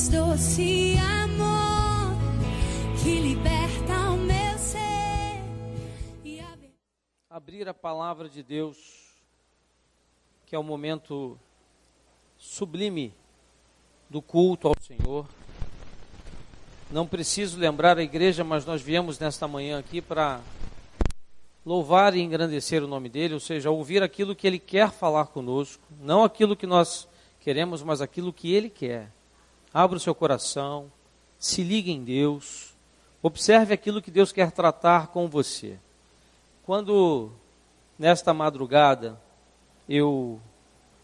mais doce amor que liberta o meu ser. Abrir a palavra de Deus, que é o momento sublime do culto ao Senhor. Não preciso lembrar a igreja, mas nós viemos nesta manhã aqui para louvar e engrandecer o nome dele, ou seja, ouvir aquilo que ele quer falar conosco, não aquilo que nós queremos, mas aquilo que ele quer. Abra o seu coração, se ligue em Deus, observe aquilo que Deus quer tratar com você. Quando, nesta madrugada, eu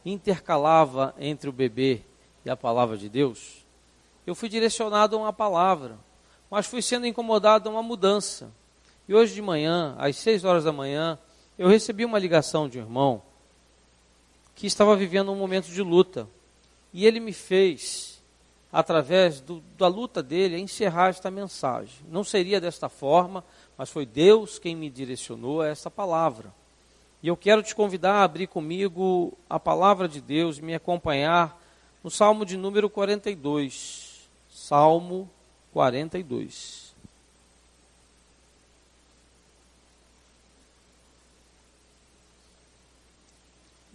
intercalava entre o bebê e a palavra de Deus, eu fui direcionado a uma palavra, mas fui sendo incomodado a uma mudança. E hoje de manhã, às 6 horas da manhã, eu recebi uma ligação de um irmão que estava vivendo um momento de luta. E ele me fez, através da luta dele, encerrar esta mensagem. Não seria desta forma, mas foi Deus quem me direcionou a essa palavra. E eu quero te convidar a abrir comigo a palavra de Deus e me acompanhar no Salmo de número 42. Salmo 42.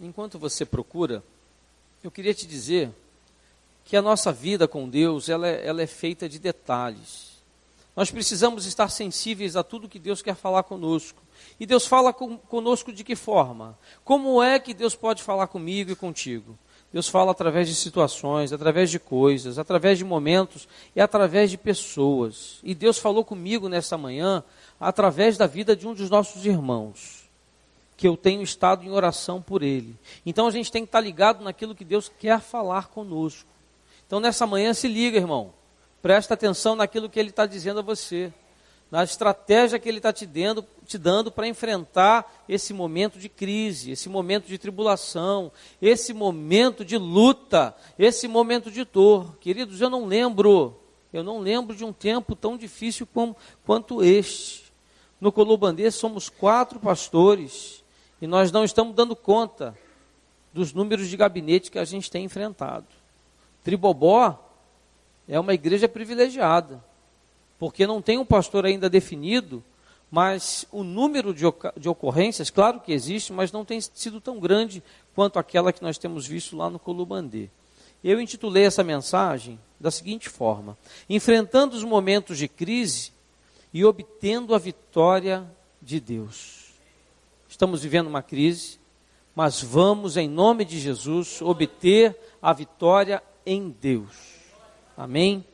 Enquanto você procura, eu queria te dizer que a nossa vida com Deus, ela é feita de detalhes. Nós precisamos estar sensíveis a tudo que Deus quer falar conosco. E Deus fala conosco de que forma? Como é que Deus pode falar comigo e contigo? Deus fala através de situações, através de coisas, através de momentos e através de pessoas. E Deus falou comigo nessa manhã através da vida de um dos nossos irmãos, que eu tenho estado em oração por ele. Então a gente tem que estar ligado naquilo que Deus quer falar conosco. Então nessa manhã se liga, irmão. Presta atenção naquilo que ele está dizendo a você, na estratégia que ele está te dando para enfrentar esse momento de crise, esse momento de tribulação, esse momento de luta, esse momento de dor. Queridos, eu não lembro de um tempo tão difícil quanto este. No Colubandê somos 4 pastores e nós não estamos dando conta dos números de gabinete que a gente tem enfrentado. Tribobó é uma igreja privilegiada, porque não tem um pastor ainda definido, mas o número de ocorrências, claro que existe, mas não tem sido tão grande quanto aquela que nós temos visto lá no Colubandê. Eu intitulei essa mensagem da seguinte forma: enfrentando os momentos de crise e obtendo a vitória de Deus. Estamos vivendo uma crise, mas vamos, em nome de Jesus, obter a vitória em Deus. Amém?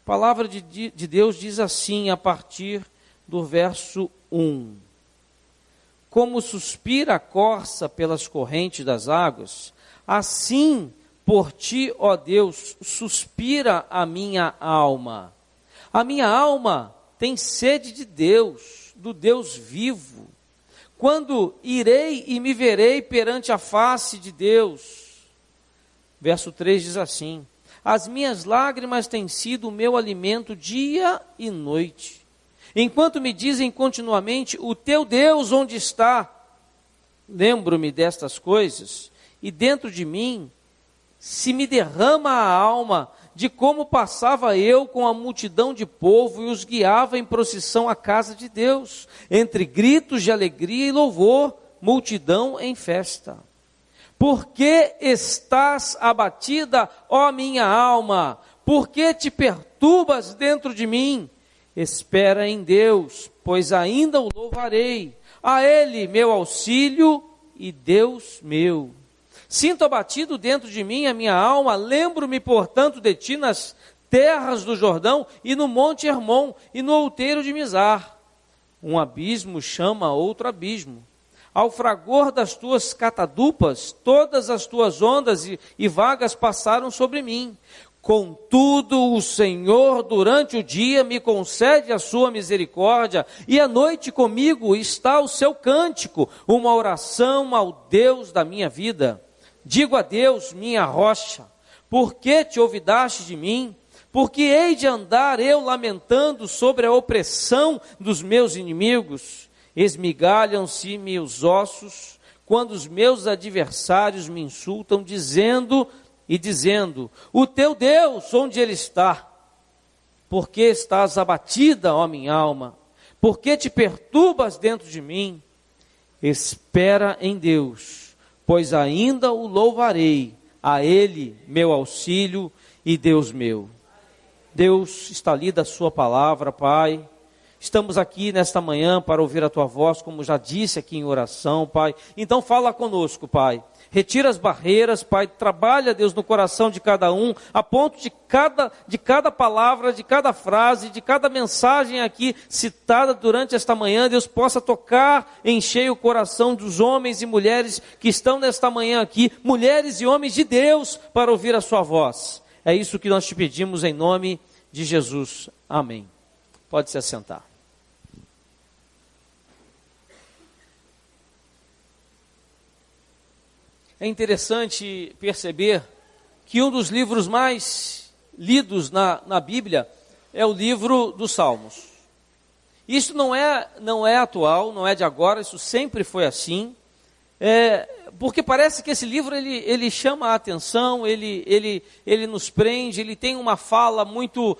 A palavra de Deus diz assim, a partir do verso 1. Como suspira a corça pelas correntes das águas, assim por ti, ó Deus, suspira a minha alma. A minha alma tem sede de Deus, do Deus vivo. Quando irei e me verei perante a face de Deus? Verso 3 diz assim: as minhas lágrimas têm sido o meu alimento dia e noite, enquanto me dizem continuamente: o teu Deus onde está? Lembro-me destas coisas, e dentro de mim se me derrama a alma de como passava eu com a multidão de povo e os guiava em procissão à casa de Deus, entre gritos de alegria e louvor, multidão em festa. Por que estás abatida, ó minha alma? Por que te perturbas dentro de mim? Espera em Deus, pois ainda o louvarei. A Ele meu auxílio e Deus meu. Sinto abatido dentro de mim a minha alma, lembro-me, portanto, de ti nas terras do Jordão e no monte Hermon e no outeiro de Mizar. Um abismo chama outro abismo. Ao fragor das tuas catadupas, todas as tuas ondas e vagas passaram sobre mim. Contudo, o Senhor durante o dia me concede a sua misericórdia, e à noite comigo está o seu cântico, uma oração ao Deus da minha vida. Digo a Deus, minha rocha: por que te olvidaste de mim? Porque hei de andar eu lamentando sobre a opressão dos meus inimigos? Esmigalham-se-me os ossos, quando os meus adversários me insultam, dizendo: e dizendo: o teu Deus, onde ele está? Por que estás abatida, ó minha alma? Por que te perturbas dentro de mim? Espera em Deus, pois ainda o louvarei, a Ele meu auxílio e Deus meu. Deus, está lida a sua palavra, Pai. Estamos aqui nesta manhã para ouvir a Tua voz, como já disse aqui em oração, Pai. Então fala conosco, Pai. Retira as barreiras, Pai. Trabalha, Deus, no coração de cada um, a ponto de cada palavra, de cada frase, de cada mensagem aqui citada durante esta manhã, Deus possa tocar em cheio o coração dos homens e mulheres que estão nesta manhã aqui, mulheres e homens de Deus, para ouvir a Sua voz. É isso que nós te pedimos em nome de Jesus. Amém. Pode se assentar. É interessante perceber que um dos livros mais lidos na Bíblia é o livro dos Salmos. Isso não é atual, não é de agora, isso sempre foi assim. Porque parece que esse livro ele chama a atenção, ele nos prende, ele tem uma fala muito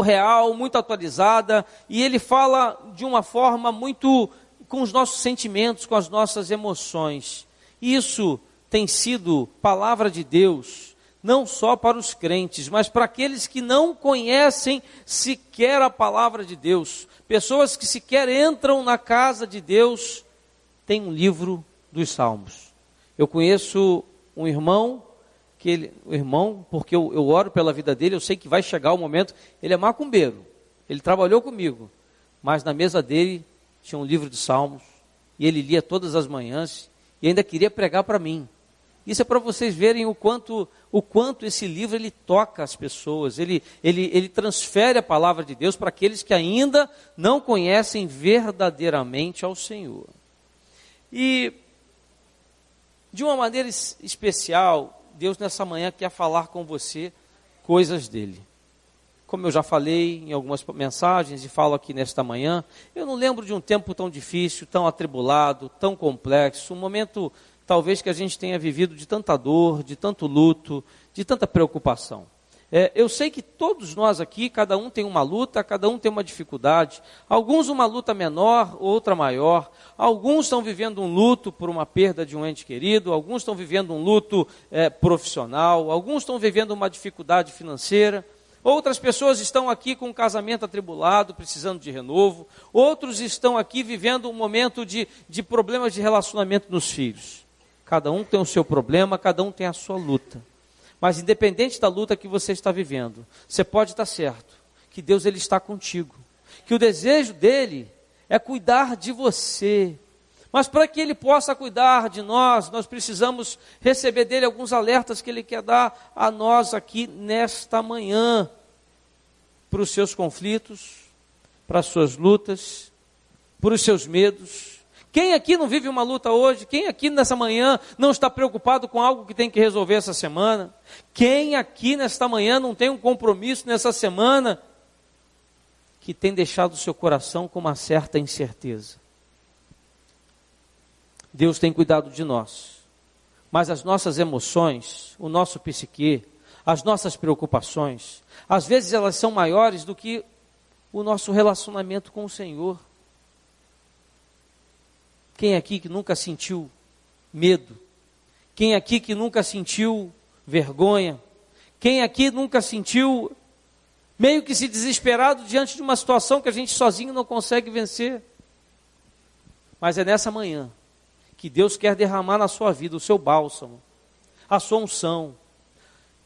real, muito atualizada, e ele fala de uma forma muito com os nossos sentimentos, com as nossas emoções. Isso tem sido palavra de Deus, não só para os crentes, mas para aqueles que não conhecem sequer a palavra de Deus. Pessoas que sequer entram na casa de Deus, tem um livro dos Salmos. Eu conheço um irmão, porque eu oro pela vida dele, eu sei que vai chegar o momento, ele é macumbeiro, ele trabalhou comigo, mas na mesa dele tinha um livro de Salmos, e ele lia todas as manhãs, e ainda queria pregar para mim. Isso é para vocês verem o quanto esse livro ele toca as pessoas, ele transfere a palavra de Deus para aqueles que ainda não conhecem verdadeiramente ao Senhor. E de uma maneira especial, Deus nessa manhã quer falar com você coisas dele. Como eu já falei em algumas mensagens e falo aqui nesta manhã, eu não lembro de um tempo tão difícil, tão atribulado, tão complexo, um momento talvez que a gente tenha vivido de tanta dor, de tanto luto, de tanta preocupação. Eu sei que todos nós aqui, cada um tem uma luta, cada um tem uma dificuldade, alguns uma luta menor, outra maior, alguns estão vivendo um luto por uma perda de um ente querido, alguns estão vivendo um luto profissional, alguns estão vivendo uma dificuldade financeira, outras pessoas estão aqui com um casamento atribulado, precisando de renovo, outros estão aqui vivendo um momento de problemas de relacionamento nos filhos. Cada um tem o seu problema, cada um tem a sua luta. Mas independente da luta que você está vivendo, você pode estar certo que Deus ele está contigo, que o desejo dele é cuidar de você. Mas para que ele possa cuidar de nós, nós precisamos receber dele alguns alertas que ele quer dar a nós aqui nesta manhã, para os seus conflitos, para as suas lutas, para os seus medos. Quem aqui não vive uma luta hoje? Quem aqui nessa manhã não está preocupado com algo que tem que resolver essa semana? Quem aqui nesta manhã não tem um compromisso nessa semana que tem deixado o seu coração com uma certa incerteza? Deus tem cuidado de nós, mas as nossas emoções, o nosso psique, as nossas preocupações, às vezes elas são maiores do que o nosso relacionamento com o Senhor. Quem aqui que nunca sentiu medo? Quem aqui que nunca sentiu vergonha? Quem aqui nunca sentiu meio que se desesperado diante de uma situação que a gente sozinho não consegue vencer? Mas é nessa manhã que Deus quer derramar na sua vida o seu bálsamo, a sua unção.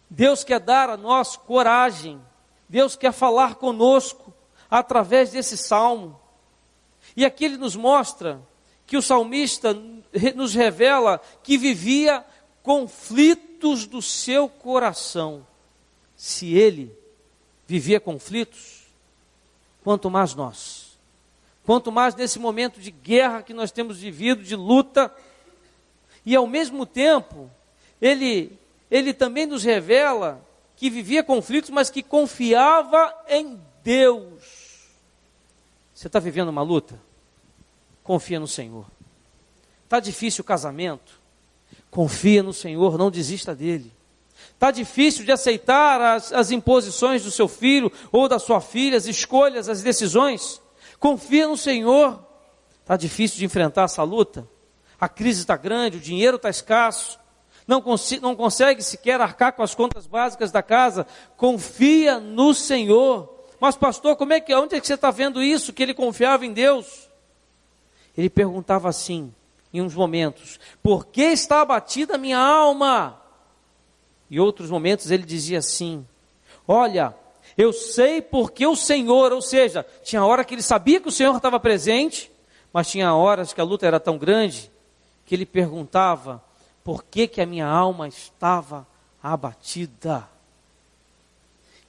Deus quer dar a nós coragem. Deus quer falar conosco através desse salmo. E aqui ele nos mostra que o salmista nos revela que vivia conflitos do seu coração. Se ele vivia conflitos, quanto mais nós. Quanto mais nesse momento de guerra que nós temos vivido, de luta. E ao mesmo tempo, ele também nos revela que vivia conflitos, mas que confiava em Deus. Você está vivendo uma luta? Confia no Senhor. Está difícil o casamento? Confia no Senhor, não desista dele. Está difícil de aceitar as imposições do seu filho ou da sua filha, as escolhas, as decisões? Confia no Senhor. Está difícil de enfrentar essa luta? A crise está grande, o dinheiro está escasso, não consegue sequer arcar com as contas básicas da casa? Confia no Senhor. Mas pastor, onde é que você está vendo isso, que ele confiava em Deus? Ele perguntava assim, em uns momentos: por que está abatida a minha alma? Em outros momentos ele dizia assim: olha, eu sei porque o Senhor, ou seja, tinha hora que ele sabia que o Senhor estava presente, mas tinha horas que a luta era tão grande, que ele perguntava: por que a minha alma estava abatida?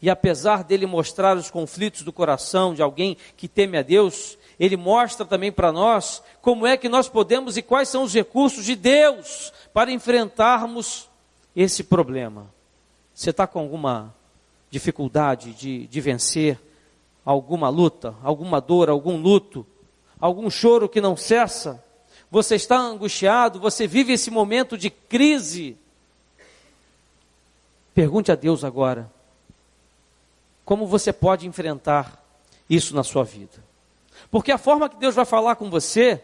E apesar dele mostrar os conflitos do coração de alguém que teme a Deus, ele mostra também para nós como é que nós podemos e quais são os recursos de Deus para enfrentarmos esse problema. Você está com alguma dificuldade de vencer alguma luta, alguma dor, algum luto, algum choro que não cessa? Você está angustiado, você vive esse momento de crise? Pergunte a Deus agora, como você pode enfrentar isso na sua vida? Porque a forma que Deus vai falar com você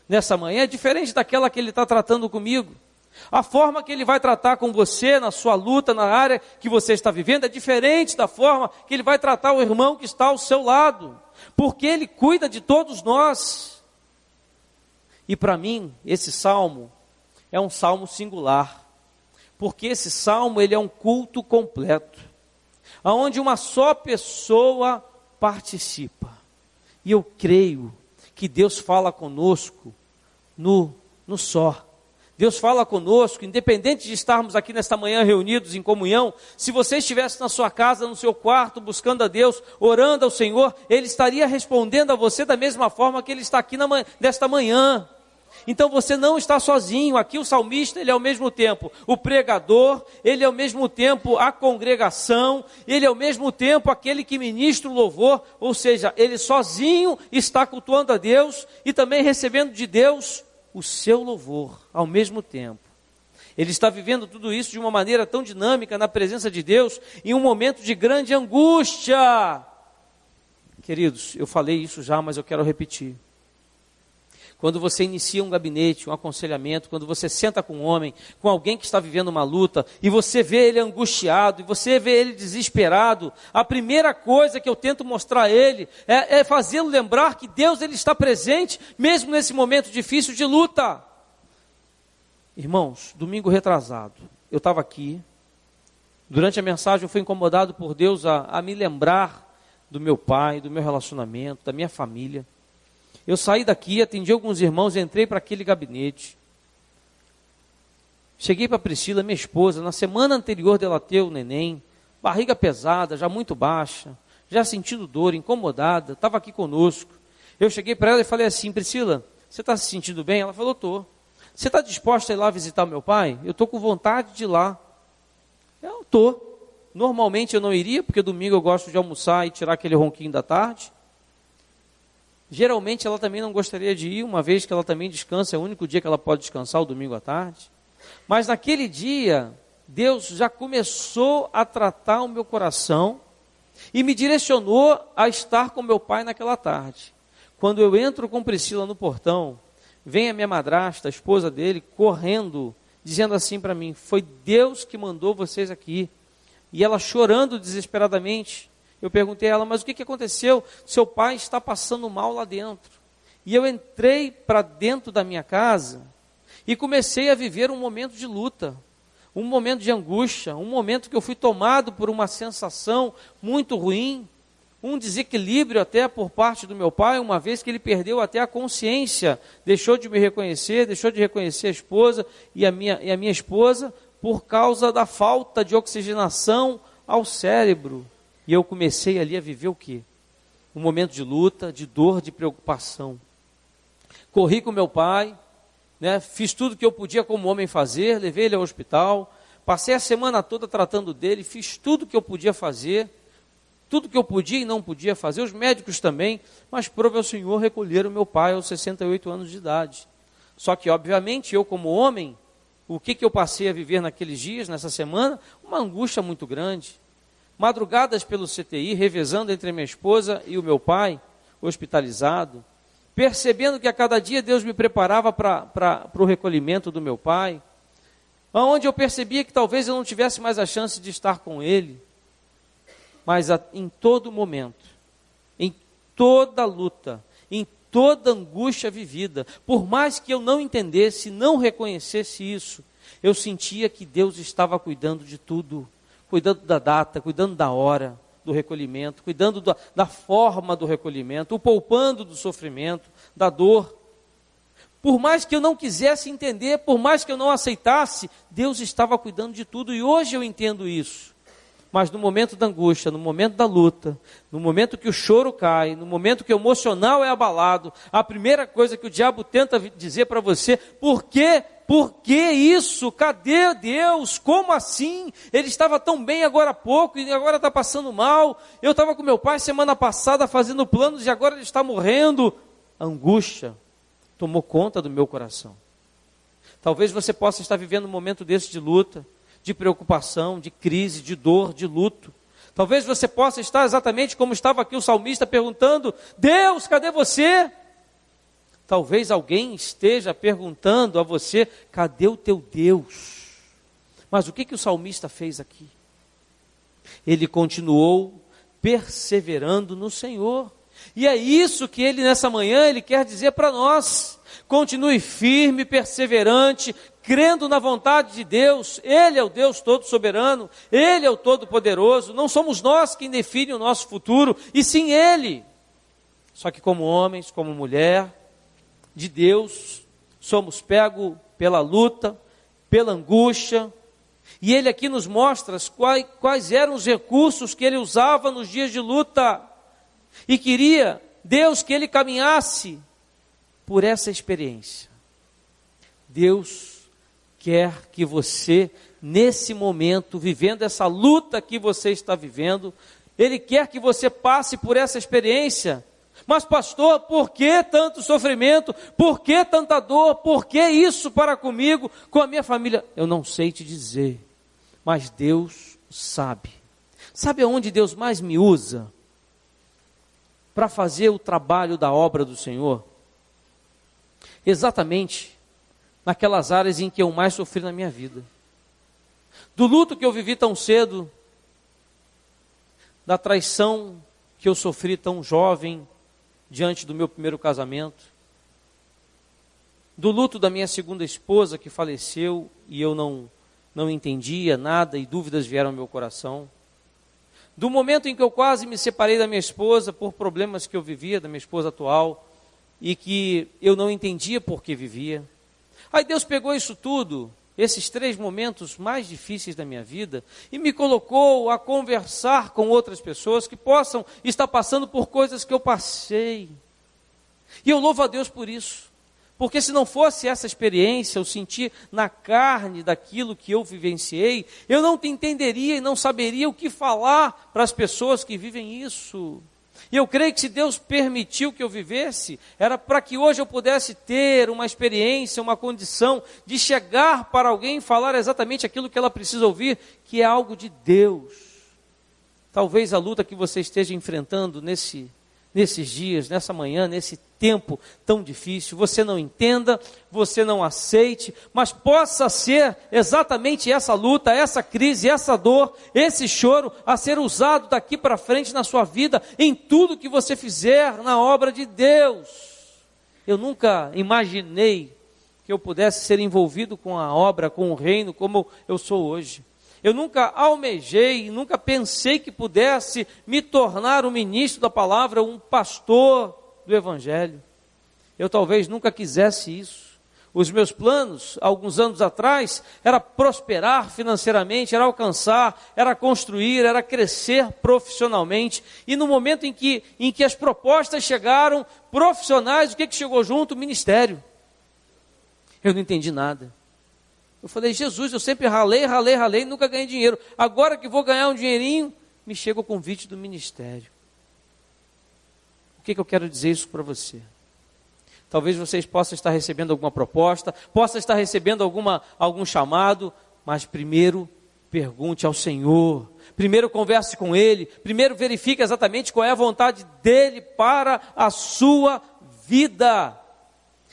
nessa manhã é diferente daquela que Ele está tratando comigo. A forma que Ele vai tratar com você na sua luta, na área que você está vivendo, é diferente da forma que Ele vai tratar o irmão que está ao seu lado. Porque Ele cuida de todos nós. E para mim, esse salmo é um salmo singular. Porque esse salmo, ele é um culto completo, onde uma só pessoa participa. E eu creio que Deus fala conosco no só. Deus fala conosco, independente de estarmos aqui nesta manhã reunidos em comunhão. Se você estivesse na sua casa, no seu quarto, buscando a Deus, orando ao Senhor, Ele estaria respondendo a você da mesma forma que Ele está aqui nesta manhã. Então você não está sozinho. Aqui o salmista, ele é ao mesmo tempo o pregador, ele é ao mesmo tempo a congregação, ele é ao mesmo tempo aquele que ministra o louvor, ou seja, ele sozinho está cultuando a Deus e também recebendo de Deus o seu louvor ao mesmo tempo. Ele está vivendo tudo isso de uma maneira tão dinâmica na presença de Deus, em um momento de grande angústia. Queridos, eu falei isso já, mas eu quero repetir. Quando você inicia um gabinete, um aconselhamento, quando você senta com um homem, com alguém que está vivendo uma luta, e você vê ele angustiado, e você vê ele desesperado, a primeira coisa que eu tento mostrar a ele é fazê-lo lembrar que Deus, ele está presente, mesmo nesse momento difícil de luta. Irmãos, domingo retrasado, eu estava aqui, durante a mensagem eu fui incomodado por Deus a me lembrar do meu pai, do meu relacionamento, da minha família. Eu saí daqui, atendi alguns irmãos, entrei para aquele gabinete. Cheguei para a Priscila, minha esposa, na semana anterior dela ter o neném, barriga pesada, já muito baixa, já sentindo dor, incomodada, estava aqui conosco. Eu cheguei para ela e falei assim: Priscila, você está se sentindo bem? Ela falou: estou. Você está disposta a ir lá visitar meu pai? Eu estou com vontade de ir lá. Eu estou. Normalmente eu não iria, porque domingo eu gosto de almoçar e tirar aquele ronquinho da tarde. Geralmente ela também não gostaria de ir, uma vez que ela também descansa, é o único dia que ela pode descansar, o domingo à tarde. Mas naquele dia, Deus já começou a tratar o meu coração e me direcionou a estar com meu pai naquela tarde. Quando eu entro com Priscila no portão, vem a minha madrasta, a esposa dele, correndo, dizendo assim para mim: foi Deus que mandou vocês aqui. E ela chorando desesperadamente. Eu perguntei a ela: mas o que aconteceu? Seu pai está passando mal lá dentro. E eu entrei para dentro da minha casa e comecei a viver um momento de luta, um momento de angústia, um momento que eu fui tomado por uma sensação muito ruim, um desequilíbrio até por parte do meu pai, uma vez que ele perdeu até a consciência, deixou de me reconhecer, deixou de reconhecer a esposa e a minha esposa, por causa da falta de oxigenação ao cérebro. E eu comecei ali a viver o quê? Um momento de luta, de dor, de preocupação. Corri com meu pai, né? Fiz tudo que eu podia como homem fazer, levei ele ao hospital, passei a semana toda tratando dele, fiz tudo que eu podia fazer, tudo que eu podia e não podia fazer, os médicos também, mas prove ao Senhor recolher o meu pai aos 68 anos de idade. Só que, obviamente, eu como homem, o que eu passei a viver naqueles dias, nessa semana? Uma angústia muito grande. Madrugadas pelo CTI, revezando entre a minha esposa e o meu pai, hospitalizado, percebendo que a cada dia Deus me preparava para o recolhimento do meu pai, onde eu percebia que talvez eu não tivesse mais a chance de estar com ele, mas em todo momento, em toda luta, em toda angústia vivida, por mais que eu não entendesse, não reconhecesse isso, eu sentia que Deus estava cuidando de tudo, cuidando da data, cuidando da hora do recolhimento, cuidando da forma do recolhimento, o poupando do sofrimento, da dor. Por mais que eu não quisesse entender, por mais que eu não aceitasse, Deus estava cuidando de tudo, e hoje eu entendo isso. Mas no momento da angústia, no momento da luta, no momento que o choro cai, no momento que o emocional é abalado, a primeira coisa que o diabo tenta dizer para você: por quê? Por que isso? Cadê Deus? Como assim? Ele estava tão bem agora há pouco e agora está passando mal. Eu estava com meu pai semana passada fazendo planos e agora ele está morrendo. A angústia tomou conta do meu coração. Talvez você possa estar vivendo um momento desse de luta, de preocupação, de crise, de dor, de luto. Talvez você possa estar exatamente como estava aqui o salmista perguntando: Deus, cadê você? Talvez alguém esteja perguntando a você: cadê o teu Deus? Mas o que o salmista fez aqui? Ele continuou perseverando no Senhor. E é isso que ele nessa manhã, ele quer dizer para nós. Continue firme, perseverante, crendo na vontade de Deus. Ele é o Deus todo soberano, Ele é o todo poderoso. Não somos nós quem define o nosso futuro, e sim Ele. Só que como homens, como mulher de Deus, somos pegos pela luta, pela angústia, e Ele aqui nos mostra quais eram os recursos que Ele usava nos dias de luta, e queria Deus que Ele caminhasse por essa experiência. Deus quer que você, nesse momento, vivendo essa luta que você está vivendo, Ele quer que você passe por essa experiência. Mas pastor, por que tanto sofrimento? Por que tanta dor? Por que isso para comigo, com a minha família? Eu não sei te dizer, mas Deus sabe. Sabe aonde Deus mais me usa para fazer o trabalho da obra do Senhor? Exatamente naquelas áreas em que eu mais sofri na minha vida. Do luto que eu vivi tão cedo, da traição que eu sofri tão jovem, diante do meu primeiro casamento, do luto da minha segunda esposa que faleceu e eu não entendia nada e dúvidas vieram ao meu coração, do momento em que eu quase me separei da minha esposa por problemas que eu vivia, da minha esposa atual, e que eu não entendia por que vivia. Aí Deus pegou isso tudo, esses 3 momentos mais difíceis da minha vida, e me colocou a conversar com outras pessoas que possam estar passando por coisas que eu passei. E eu louvo a Deus por isso, porque se não fosse essa experiência, eu sentir na carne daquilo que eu vivenciei, eu não te entenderia e não saberia o que falar para as pessoas que vivem isso. E eu creio que se Deus permitiu que eu vivesse, era para que hoje eu pudesse ter uma experiência, uma condição de chegar para alguém e falar exatamente aquilo que ela precisa ouvir, que é algo de Deus. Talvez a luta que você esteja enfrentando nesses dias, nessa manhã, nesse tempo tão difícil, você não entenda, você não aceite, mas possa ser exatamente essa luta, essa crise, essa dor, esse choro, a ser usado daqui para frente na sua vida, em tudo que você fizer na obra de Deus. Eu nunca imaginei que eu pudesse ser envolvido com a obra, com o reino, como eu sou hoje. Eu nunca almejei, nunca pensei que pudesse me tornar um ministro da palavra, um pastor do Evangelho. Eu talvez nunca quisesse isso. Os meus planos, alguns anos atrás, era prosperar financeiramente, era alcançar, era construir, era crescer profissionalmente. E no momento em que as propostas chegaram, profissionais, o que chegou junto? Ministério. Eu não entendi nada. Eu falei: Jesus, eu sempre ralei, nunca ganhei dinheiro. Agora que vou ganhar um dinheirinho, me chega o convite do ministério. O que eu quero dizer isso para você? Talvez vocês possam estar recebendo alguma proposta, possam estar recebendo algum chamado, mas primeiro pergunte ao Senhor, primeiro converse com Ele, primeiro verifique exatamente qual é a vontade dEle para a sua vida.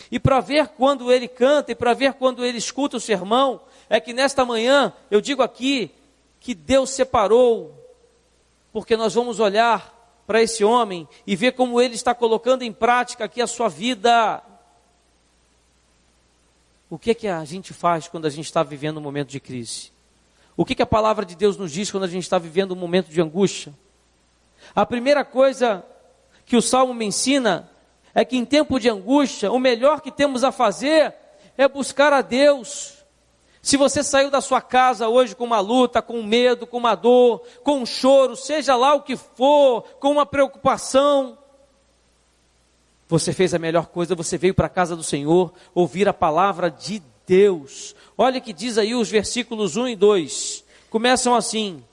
E para ver quando Ele canta, e para ver quando Ele escuta o sermão, é que nesta manhã, eu digo aqui, que Deus separou, porque nós vamos olhar para esse homem e ver como ele está colocando em prática aqui a sua vida. O que a gente faz quando a gente está vivendo um momento de crise? O que a palavra de Deus nos diz quando a gente está vivendo um momento de angústia? A primeira coisa que o Salmo me ensina é que em tempo de angústia, o melhor que temos a fazer é buscar a Deus. Se você saiu da sua casa hoje com uma luta, com medo, com uma dor, com um choro, seja lá o que for, com uma preocupação, você fez a melhor coisa, você veio para a casa do Senhor, ouvir a palavra de Deus. Olha o que diz aí os versículos 1 e 2, começam assim: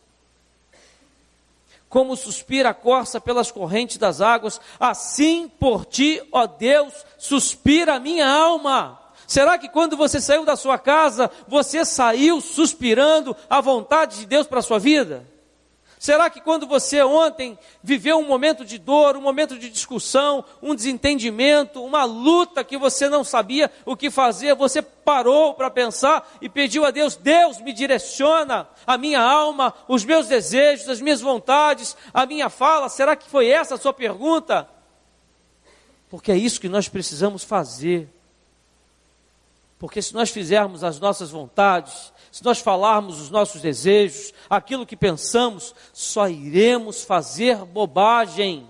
como suspira a corça pelas correntes das águas, assim por ti, ó Deus, suspira a minha alma. Será que quando você saiu da sua casa, você saiu suspirando a vontade de Deus para a sua vida? Será que quando você ontem viveu um momento de dor, um momento de discussão, um desentendimento, uma luta que você não sabia o que fazer, você parou para pensar e pediu a Deus: Deus, me direciona a minha alma, os meus desejos, as minhas vontades, a minha fala? Será que foi essa a sua pergunta? Porque é isso que nós precisamos fazer. Porque se nós fizermos as nossas vontades, se nós falarmos os nossos desejos, aquilo que pensamos, só iremos fazer bobagem.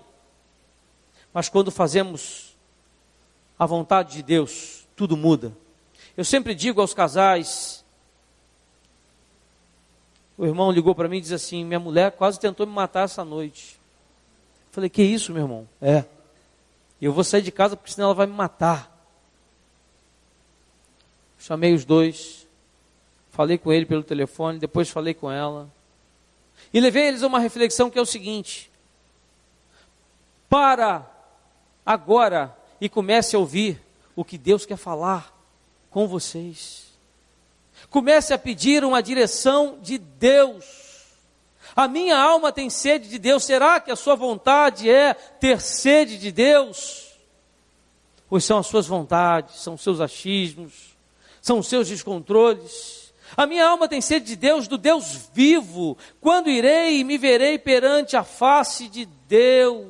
Mas quando fazemos a vontade de Deus, tudo muda. Eu sempre digo aos casais, o irmão ligou para mim e diz assim: minha mulher quase tentou me matar essa noite. Eu falei: que isso, meu irmão? Eu vou sair de casa porque senão ela vai me matar. Chamei os dois, falei com ele pelo telefone, depois falei com ela, e levei eles a uma reflexão que é o seguinte: para agora e comece a ouvir o que Deus quer falar com vocês. Comece a pedir uma direção de Deus. A minha alma tem sede de Deus. Será que a sua vontade é ter sede de Deus? Pois são as suas vontades, são os seus achismos, são os seus descontroles. A minha alma tem sede de Deus, do Deus vivo. Quando irei e me verei perante a face de Deus?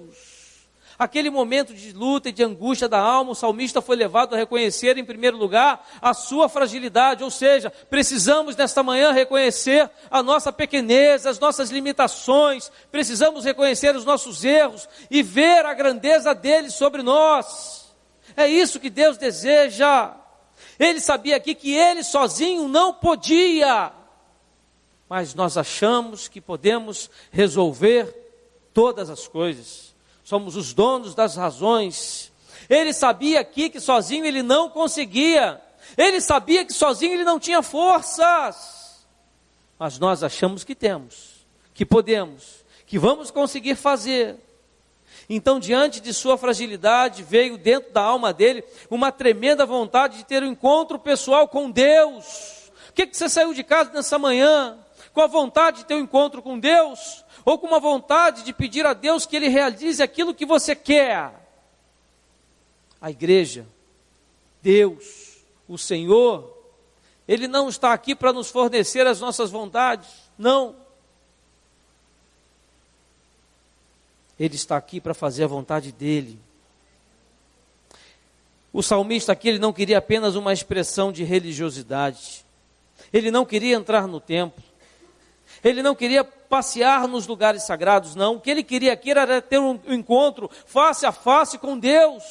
Aquele momento de luta e de angústia da alma, o salmista foi levado a reconhecer em primeiro lugar a sua fragilidade. Ou seja, precisamos nesta manhã reconhecer a nossa pequenez, as nossas limitações. Precisamos reconhecer os nossos erros e ver a grandeza dele sobre nós. É isso que Deus deseja. Ele sabia aqui que ele sozinho não podia, mas nós achamos que podemos resolver todas as coisas. Somos os donos das razões. Ele sabia aqui que sozinho ele não conseguia. Ele sabia que sozinho ele não tinha forças. Mas nós achamos que temos, que podemos, que vamos conseguir fazer. Então, diante de sua fragilidade, veio dentro da alma dele uma tremenda vontade de ter um encontro pessoal com Deus. O que você saiu de casa nessa manhã? Com a vontade de ter um encontro com Deus? Ou com uma vontade de pedir a Deus que Ele realize aquilo que você quer? A igreja, Deus, o Senhor, Ele não está aqui para nos fornecer as nossas vontades, não. Ele está aqui para fazer a vontade dEle. O salmista aqui, ele não queria apenas uma expressão de religiosidade. Ele não queria entrar no templo. Ele não queria passear nos lugares sagrados, não. O que ele queria aqui era ter um encontro face a face com Deus.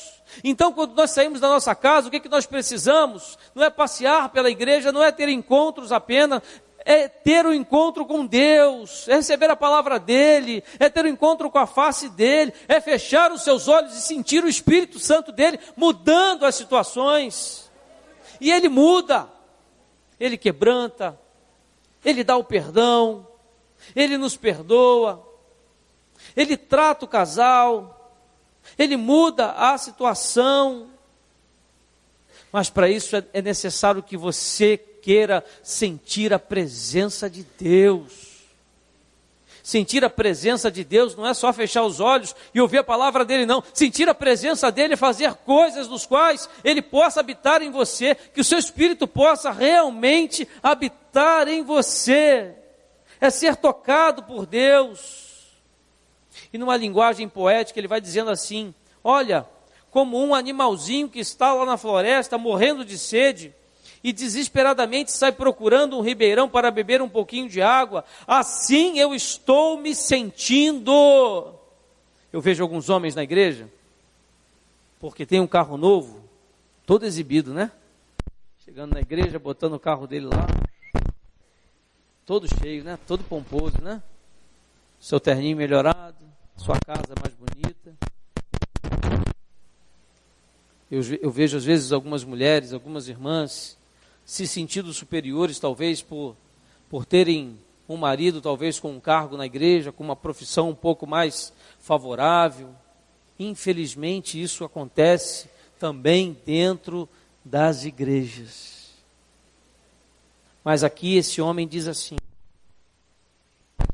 Então, quando nós saímos da nossa casa, o que nós precisamos? Não é passear pela igreja, não é ter encontros apenas, é ter um encontro com Deus, é receber a palavra dEle, é ter um encontro com a face dEle, é fechar os seus olhos e sentir o Espírito Santo dEle mudando as situações. E Ele muda, Ele quebranta, Ele dá o perdão, Ele nos perdoa, Ele trata o casal, Ele muda a situação. Mas para isso é necessário que você queira sentir a presença de Deus. Sentir a presença de Deus não é só fechar os olhos e ouvir a palavra dele, não. Sentir a presença dele é fazer coisas nos quais ele possa habitar em você, que o seu espírito possa realmente habitar em você. É ser tocado por Deus. E numa linguagem poética ele vai dizendo assim: olha, como um animalzinho que está lá na floresta morrendo de sede e desesperadamente sai procurando um ribeirão para beber um pouquinho de água, assim eu estou me sentindo. Eu vejo alguns homens na igreja, porque tem um carro novo, todo exibido, né? Chegando na igreja, botando o carro dele lá, todo cheio, né? Todo pomposo, né? Seu terninho melhorado, sua casa mais bonita. Eu vejo às vezes algumas mulheres, algumas irmãs se sentindo superiores, talvez por terem um marido, talvez com um cargo na igreja, com uma profissão um pouco mais favorável. Infelizmente isso acontece também dentro das igrejas. Mas aqui esse homem diz assim: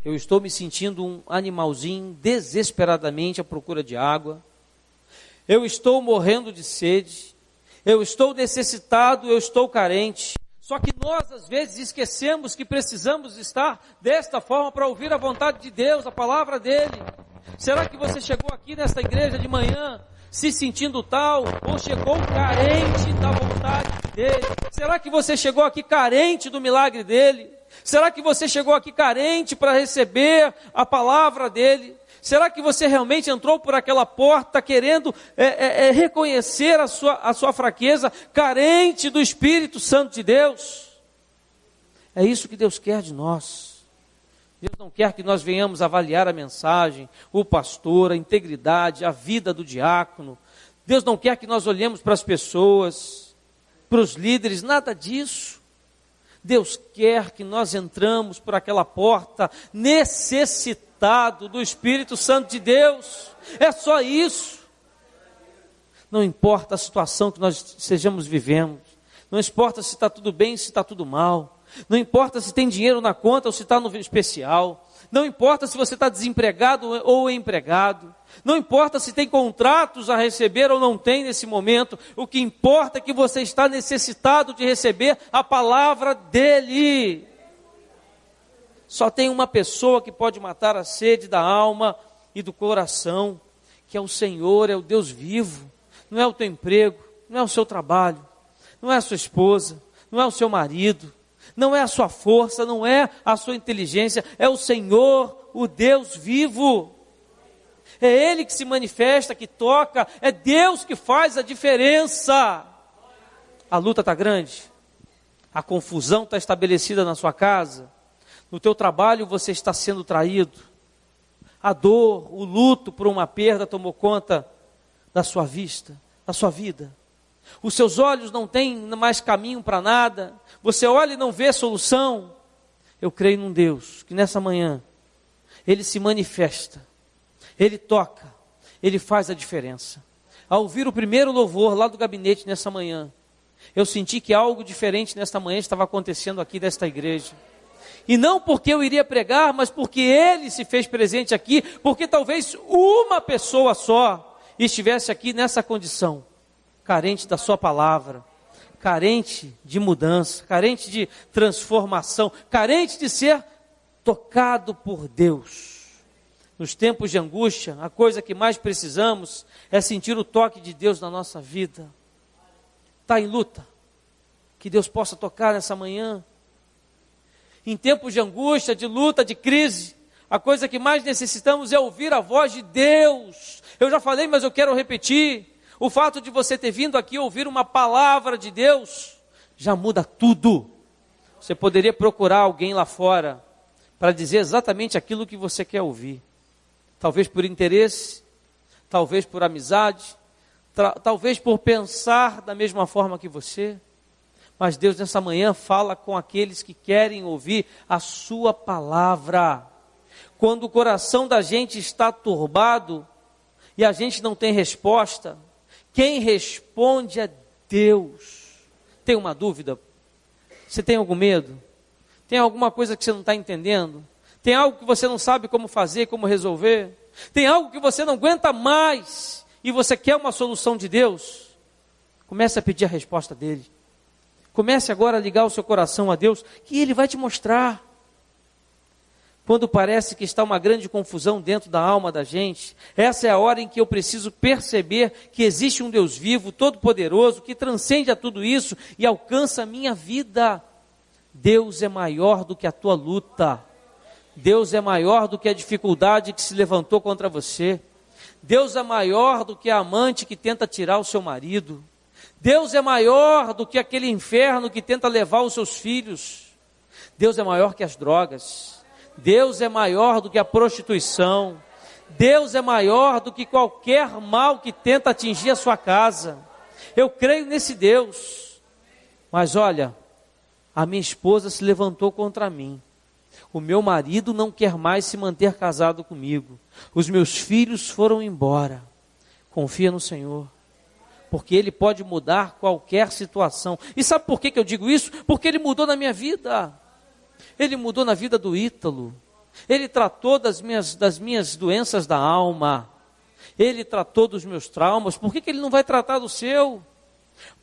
eu estou me sentindo um animalzinho desesperadamente à procura de água. Eu estou morrendo de sede. Eu estou necessitado, eu estou carente. Só que nós às vezes esquecemos que precisamos estar desta forma para ouvir a vontade de Deus, a palavra dele. Será que você chegou aqui nesta igreja de manhã se sentindo tal, ou chegou carente da vontade dele? Será que você chegou aqui carente do milagre dele? Será que você chegou aqui carente para receber a palavra dele? Será que você realmente entrou por aquela porta querendo reconhecer a sua fraqueza, carente do Espírito Santo de Deus? É isso que Deus quer de nós. Deus não quer que nós venhamos avaliar a mensagem, o pastor, a integridade, a vida do diácono. Deus não quer que nós olhemos para as pessoas, para os líderes, nada disso. Deus quer que nós entramos por aquela porta necessitado do Espírito Santo de Deus. É só isso. Não importa a situação que nós estejamos vivendo, não importa se está tudo bem, se está tudo mal, não importa se tem dinheiro na conta ou se está no especial, não importa se você está desempregado ou empregado, não importa se tem contratos a receber ou não tem nesse momento, o que importa é que você está necessitado de receber a palavra dele. Só tem uma pessoa que pode matar a sede da alma e do coração, que é o Senhor, é o Deus vivo. Não é o teu emprego, não é o seu trabalho, não é a sua esposa, não é o seu marido, não é a sua força, não é a sua inteligência, é o Senhor, o Deus vivo. É Ele que se manifesta, que toca, é Deus que faz a diferença. A luta está grande, a confusão está estabelecida na sua casa, no teu trabalho você está sendo traído, a dor, o luto por uma perda tomou conta da sua vista, da sua vida. Os seus olhos não têm mais caminho para nada, você olha e não vê solução. Eu creio num Deus que nessa manhã Ele se manifesta, Ele toca, Ele faz a diferença. Ao ouvir o primeiro louvor lá do gabinete nessa manhã, eu senti que algo diferente nesta manhã estava acontecendo aqui nesta igreja. E não porque eu iria pregar, mas porque Ele se fez presente aqui, porque talvez uma pessoa só estivesse aqui nessa condição, carente da sua palavra, carente de mudança, carente de transformação, carente de ser tocado por Deus. Nos tempos de angústia, a coisa que mais precisamos é sentir o toque de Deus na nossa vida. Está em luta? Que Deus possa tocar nessa manhã. Em tempos de angústia, de luta, de crise, a coisa que mais necessitamos é ouvir a voz de Deus. Eu já falei, mas eu quero repetir. O fato de você ter vindo aqui ouvir uma palavra de Deus já muda tudo. Você poderia procurar alguém lá fora para dizer exatamente aquilo que você quer ouvir. Talvez por interesse, talvez por amizade, talvez por pensar da mesma forma que você. Mas Deus nessa manhã fala com aqueles que querem ouvir a sua palavra. Quando o coração da gente está turbado e a gente não tem resposta, quem responde é Deus. tem uma dúvida? Você tem algum medo? Tem alguma coisa que você não está entendendo? Tem algo que você não sabe como fazer, como resolver? Tem algo que você não aguenta mais e você quer uma solução de Deus? Comece a pedir a resposta dele. Comece agora a ligar o seu coração a Deus, que Ele vai te mostrar. Quando parece que está uma grande confusão dentro da alma da gente, essa é a hora em que eu preciso perceber que existe um Deus vivo, todo-poderoso, que transcende a tudo isso e alcança a minha vida. Deus é maior do que a tua luta. Deus é maior do que a dificuldade que se levantou contra você. Deus é maior do que a amante que tenta tirar o seu marido. Deus é maior do que aquele inferno que tenta levar os seus filhos. Deus é maior que as drogas. Deus é maior do que a prostituição. Deus é maior do que qualquer mal que tenta atingir a sua casa. Eu creio nesse Deus. Mas olha, a minha esposa se levantou contra mim. O meu marido não quer mais se manter casado comigo. Os meus filhos foram embora. Confia no Senhor, porque Ele pode mudar qualquer situação. E sabe por que eu digo isso? Porque Ele mudou na minha vida. Ele mudou na vida do Ítalo. Ele tratou das minhas doenças da alma. Ele tratou dos meus traumas. Por que Ele não vai tratar do seu?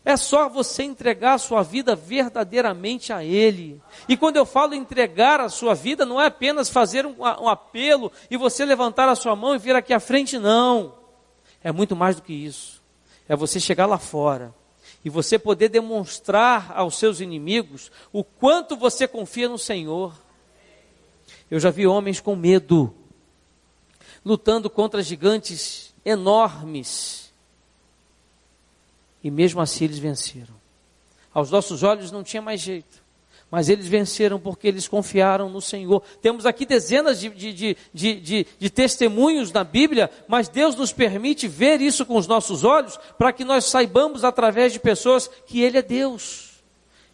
É só você entregar a sua vida verdadeiramente a Ele. E quando eu falo entregar a sua vida, não é apenas fazer um apelo e você levantar a sua mão e vir aqui à frente, não. É muito mais do que isso. É você chegar lá fora e você poder demonstrar aos seus inimigos o quanto você confia no Senhor. Eu já vi homens com medo, lutando contra gigantes enormes, e mesmo assim eles venceram. Aos nossos olhos não tinha mais jeito, mas eles venceram porque eles confiaram no Senhor. Temos aqui dezenas de testemunhos na Bíblia, mas Deus nos permite ver isso com os nossos olhos, para que nós saibamos através de pessoas que Ele é Deus.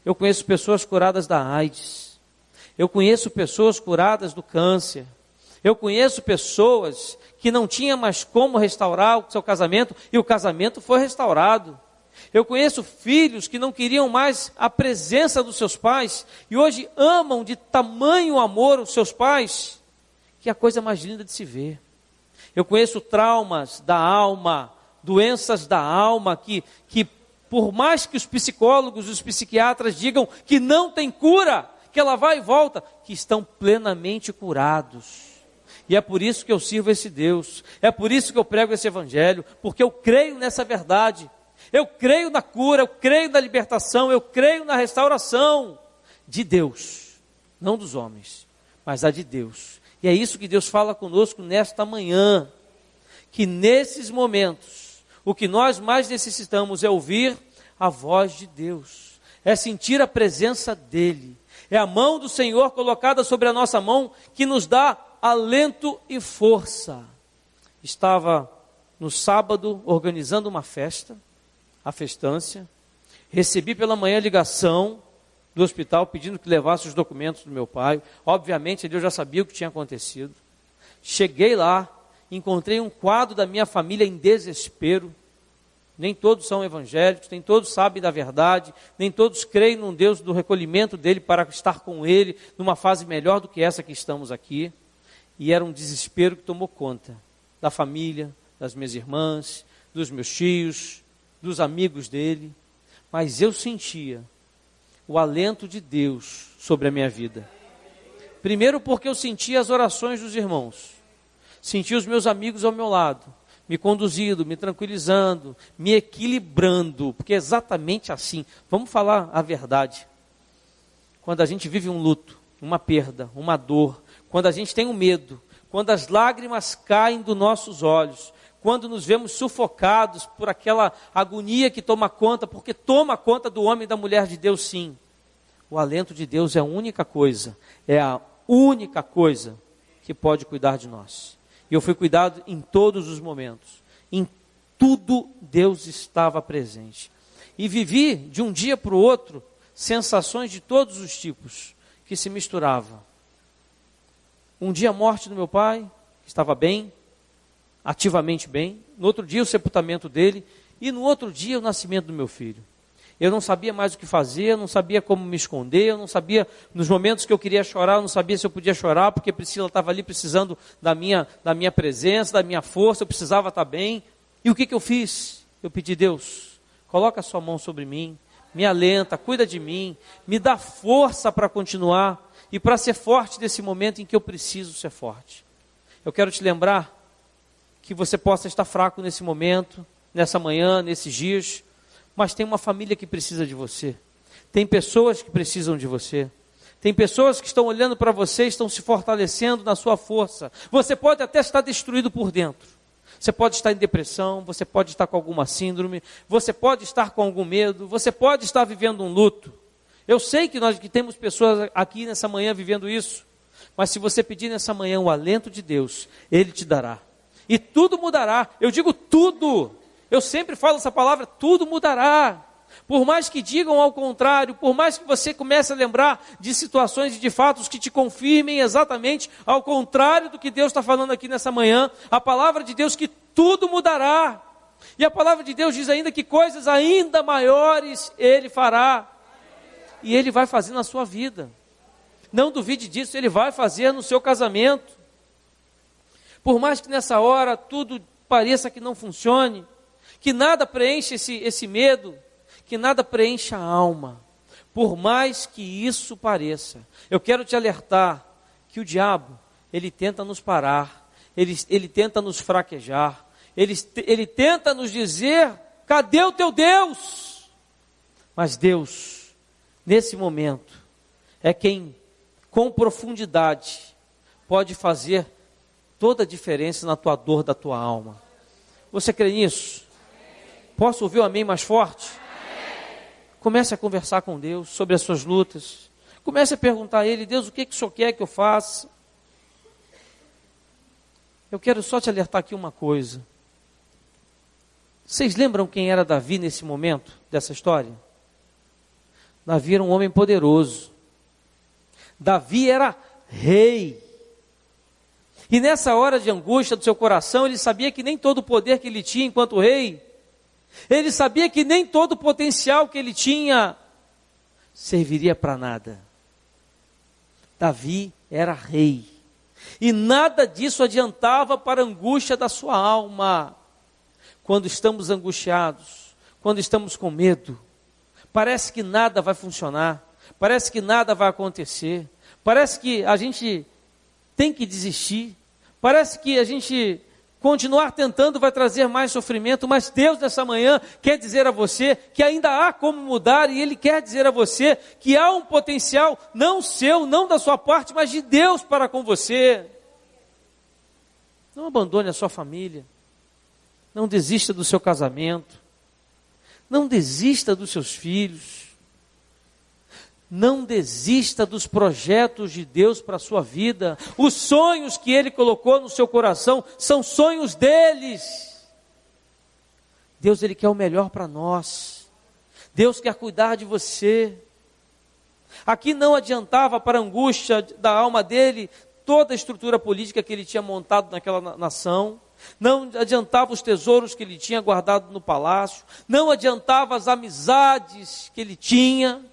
Eu conheço pessoas curadas da AIDS, eu conheço pessoas curadas do câncer, eu conheço pessoas que não tinham mais como restaurar o seu casamento, e o casamento foi restaurado. Eu conheço filhos que não queriam mais a presença dos seus pais e hoje amam de tamanho amor os seus pais, que é a coisa mais linda de se ver. Eu conheço traumas da alma, doenças da alma, que por mais que os psicólogos e os psiquiatras digam que não tem cura, que ela vai e volta, que estão plenamente curados. E é por isso que eu sirvo esse Deus, é por isso que eu prego esse evangelho, porque eu creio nessa verdade. Eu creio na cura, eu creio na libertação, eu creio na restauração de Deus, não dos homens, mas a de Deus. E é isso que Deus fala conosco nesta manhã, que nesses momentos, o que nós mais necessitamos é ouvir a voz de Deus, é sentir a presença dEle, é a mão do Senhor colocada sobre a nossa mão que nos dá alento e força. Estava no sábado organizando uma festa, a festança, recebi pela manhã ligação do hospital pedindo que levasse os documentos do meu pai. Obviamente eu já sabia o que tinha acontecido. Cheguei lá, encontrei um quadro da minha família em desespero. Nem todos são evangélicos, nem todos sabem da verdade, nem todos creem num Deus do recolhimento dele para estar com ele numa fase melhor do que essa que estamos aqui. E era um desespero que tomou conta da família, das minhas irmãs, dos meus tios, dos amigos dele, mas eu sentia o alento de Deus sobre a minha vida. Primeiro porque eu sentia as orações dos irmãos, sentia os meus amigos ao meu lado, me conduzindo, me tranquilizando, me equilibrando, porque é exatamente assim. Vamos falar a verdade. Quando a gente vive um luto, uma perda, uma dor, quando a gente tem um medo, quando as lágrimas caem dos nossos olhos, quando nos vemos sufocados por aquela agonia que toma conta, porque toma conta do homem e da mulher de Deus, sim. O alento de Deus é a única coisa que pode cuidar de nós. E eu fui cuidado em todos os momentos. Em tudo Deus estava presente. E vivi de um dia para o outro sensações de todos os tipos que se misturavam. Um dia a morte do meu pai, que estava bem, ativamente bem. No outro dia o sepultamento dele. E no outro dia o nascimento do meu filho. Eu não sabia mais o que fazer, eu não sabia como me esconder, eu não sabia, nos momentos que eu queria chorar, eu não sabia se eu podia chorar, porque Priscila estava ali precisando da minha presença, da minha força, eu precisava estar bem. E o que eu fiz? Eu pedi: Deus, coloca a sua mão sobre mim, me alenta, cuida de mim, me dá força para continuar e para ser forte nesse momento em que eu preciso ser forte. Eu quero te lembrar que você possa estar fraco nesse momento, nessa manhã, nesses dias, mas tem uma família que precisa de você, tem pessoas que precisam de você, tem pessoas que estão olhando para você, estão se fortalecendo na sua força. Você pode até estar destruído por dentro, você pode estar em depressão, você pode estar com alguma síndrome, você pode estar com algum medo, você pode estar vivendo um luto. Eu sei que nós que temos pessoas aqui nessa manhã vivendo isso, mas se você pedir nessa manhã o alento de Deus, Ele te dará, e tudo mudará. Eu digo tudo. Eu sempre falo essa palavra: tudo mudará. Por mais que digam ao contrário, por mais que você comece a lembrar de situações e de fatos que te confirmem exatamente ao contrário do que Deus está falando aqui nessa manhã, a palavra de Deus que tudo mudará. E a palavra de Deus diz ainda que coisas ainda maiores Ele fará. E Ele vai fazer na sua vida. Não duvide disso, Ele vai fazer no seu casamento. Por mais que nessa hora tudo pareça que não funcione, que nada preenche esse medo, que nada preencha a alma, por mais que isso pareça, eu quero te alertar que o diabo, ele tenta nos parar, ele tenta nos fraquejar, ele tenta nos dizer: cadê o teu Deus? Mas Deus, nesse momento, é quem com profundidade pode fazer toda a diferença na tua dor da tua alma. Você crê nisso? Posso ouvir um amém mais forte? Comece a conversar com Deus sobre as suas lutas. Comece a perguntar a Ele: Deus, o que o Senhor quer que eu faça? Eu quero só te alertar aqui uma coisa. Vocês lembram quem era Davi nesse momento dessa história? Davi era um homem poderoso. Davi era rei. E nessa hora de angústia do seu coração, ele sabia que nem todo o poder que ele tinha enquanto rei, ele sabia que nem todo o potencial que ele tinha serviria para nada. Davi era rei. E nada disso adiantava para a angústia da sua alma. Quando estamos angustiados, quando estamos com medo, parece que nada vai funcionar, parece que nada vai acontecer, parece que a gente tem que desistir, parece que a gente continuar tentando vai trazer mais sofrimento, mas Deus nessa manhã quer dizer a você que ainda há como mudar, e Ele quer dizer a você que há um potencial, não seu, não da sua parte, mas de Deus para com você. Não abandone a sua família, não desista do seu casamento, não desista dos seus filhos, não desista dos projetos de Deus para a sua vida. Os sonhos que Ele colocou no seu coração são sonhos deles. Deus, Ele quer o melhor para nós. Deus quer cuidar de você. Aqui não adiantava para a angústia da alma dele toda a estrutura política que ele tinha montado naquela nação. Não adiantava os tesouros que ele tinha guardado no palácio. Não adiantava as amizades que ele tinha.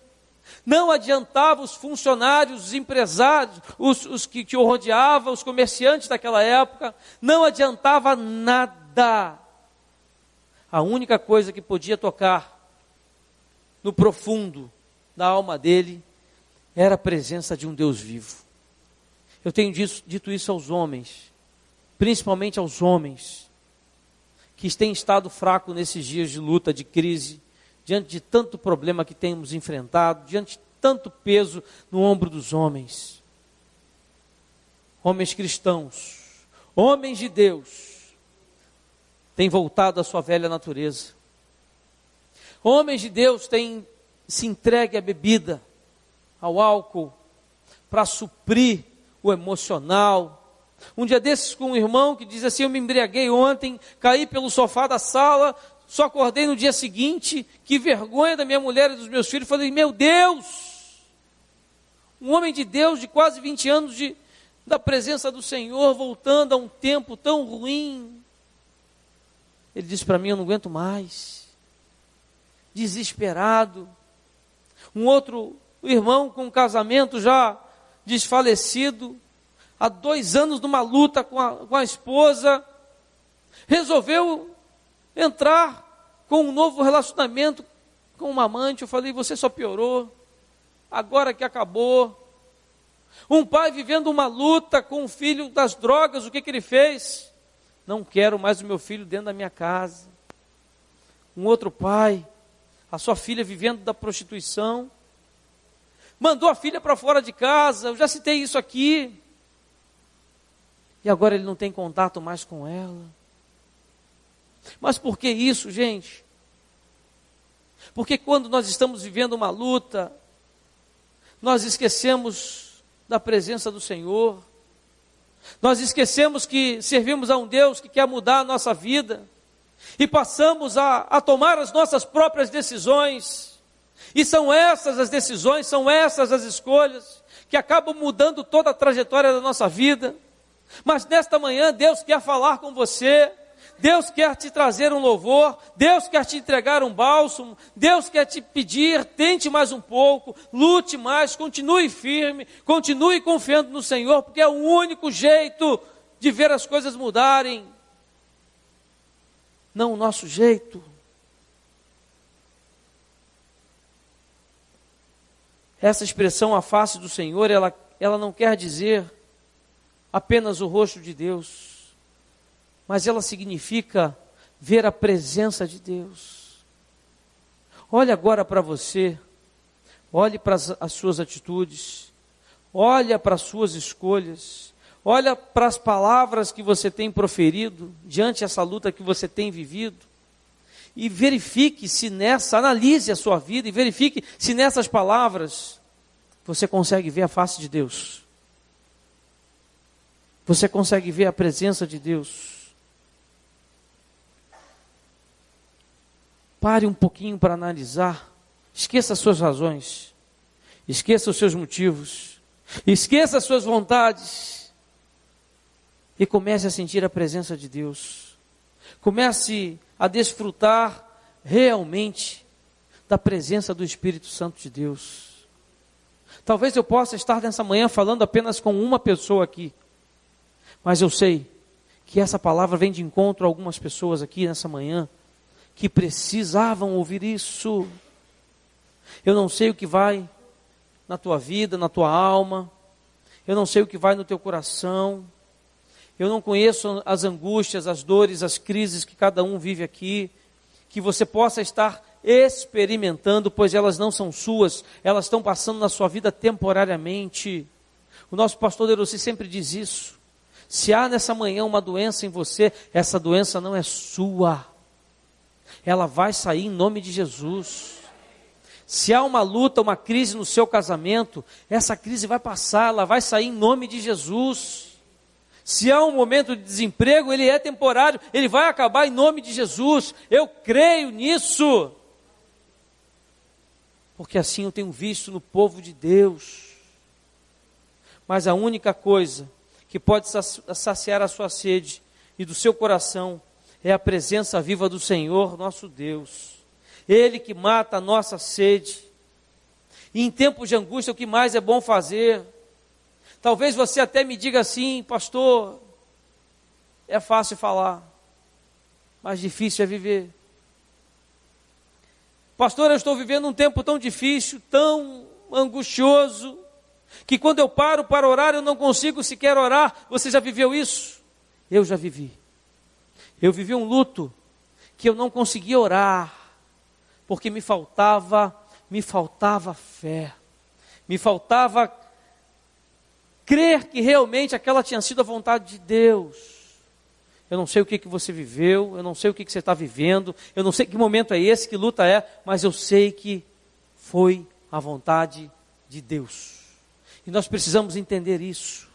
Não adiantava os funcionários, os empresários, os que o rodeavam, os comerciantes daquela época. Não adiantava nada. A única coisa que podia tocar no profundo da alma dele era a presença de um Deus vivo. Eu tenho dito isso aos homens, principalmente aos homens que têm estado fracos nesses dias de luta, de crise, diante de tanto problema que temos enfrentado, diante de tanto peso no ombro dos homens. Homens cristãos, homens de Deus, têm voltado à sua velha natureza. Homens de Deus têm se entregue à bebida, ao álcool, para suprir o emocional. Um dia desses com um irmão que diz assim: eu me embriaguei ontem, caí pelo sofá da sala, só acordei no dia seguinte, que vergonha da minha mulher e dos meus filhos. Falei: meu Deus! Um homem de Deus de quase 20 anos da presença do Senhor, voltando a um tempo tão ruim. Ele disse para mim: eu não aguento mais. desesperado. Um outro irmão com um casamento já desfalecido, há 2 anos numa luta com a esposa, resolveu entrar com um novo relacionamento com uma amante. Eu falei, você só piorou, agora que acabou. Um pai vivendo uma luta com o filho das drogas, o que ele fez? Não quero mais o meu filho dentro da minha casa. Um outro pai, a sua filha vivendo da prostituição, mandou a filha para fora de casa. Eu já citei isso aqui. E agora ele não tem contato mais com ela. Mas por que isso, gente? Porque quando nós estamos vivendo uma luta, nós esquecemos da presença do Senhor. Nós esquecemos que servimos a um Deus que quer mudar a nossa vida. E passamos a tomar as nossas próprias decisões. E são essas as decisões, são essas as escolhas que acabam mudando toda a trajetória da nossa vida. Mas nesta manhã Deus quer falar com você. Deus quer te trazer um louvor, Deus quer te entregar um bálsamo, Deus quer te pedir, tente mais um pouco, lute mais, continue firme, continue confiando no Senhor, porque é o único jeito de ver as coisas mudarem, não o nosso jeito. Essa expressão, a face do Senhor, ela não quer dizer apenas o rosto de Deus, mas ela significa ver a presença de Deus. Olhe agora para você, olhe para as suas atitudes, olha para as suas escolhas, olha para as palavras que você tem proferido diante dessa luta que você tem vivido, e verifique se analise a sua vida e verifique se nessas palavras você consegue ver a face de Deus. Você consegue ver a presença de Deus. Pare um pouquinho para analisar, esqueça as suas razões, esqueça os seus motivos, esqueça as suas vontades e comece a sentir a presença de Deus. Comece a desfrutar realmente da presença do Espírito Santo de Deus. Talvez eu possa estar nessa manhã falando apenas com uma pessoa aqui, mas eu sei que essa palavra vem de encontro a algumas pessoas aqui nessa manhã, que precisavam ouvir isso. Eu não sei o que vai na tua vida, na tua alma, eu não sei o que vai no teu coração, eu não conheço as angústias, as dores, as crises que cada um vive aqui, que você possa estar experimentando, pois elas não são suas, elas estão passando na sua vida temporariamente. O nosso pastor Deroci sempre diz isso. Se há nessa manhã uma doença em você, essa doença não é sua. Ela vai sair em nome de Jesus. Se há uma luta, uma crise no seu casamento, essa crise vai passar, ela vai sair em nome de Jesus. Se há um momento de desemprego, ele é temporário, ele vai acabar em nome de Jesus. Eu creio nisso. Porque assim eu tenho visto no povo de Deus. Mas a única coisa que pode saciar a sua sede e do seu coração é a presença viva do Senhor, nosso Deus. Ele que mata a nossa sede. E em tempos de angústia, o que mais é bom fazer? Talvez você até me diga assim, pastor, é fácil falar, mas difícil é viver. Pastor, eu estou vivendo um tempo tão difícil, tão angustioso, que quando eu paro para orar, eu não consigo sequer orar. Você já viveu isso? Eu já vivi. Eu vivi um luto que eu não conseguia orar, porque me faltava fé, me faltava crer que realmente aquela tinha sido a vontade de Deus. Eu não sei o que você viveu, eu não sei o que você está vivendo, eu não sei que momento é esse, que luta é, mas eu sei que foi a vontade de Deus. E nós precisamos entender isso.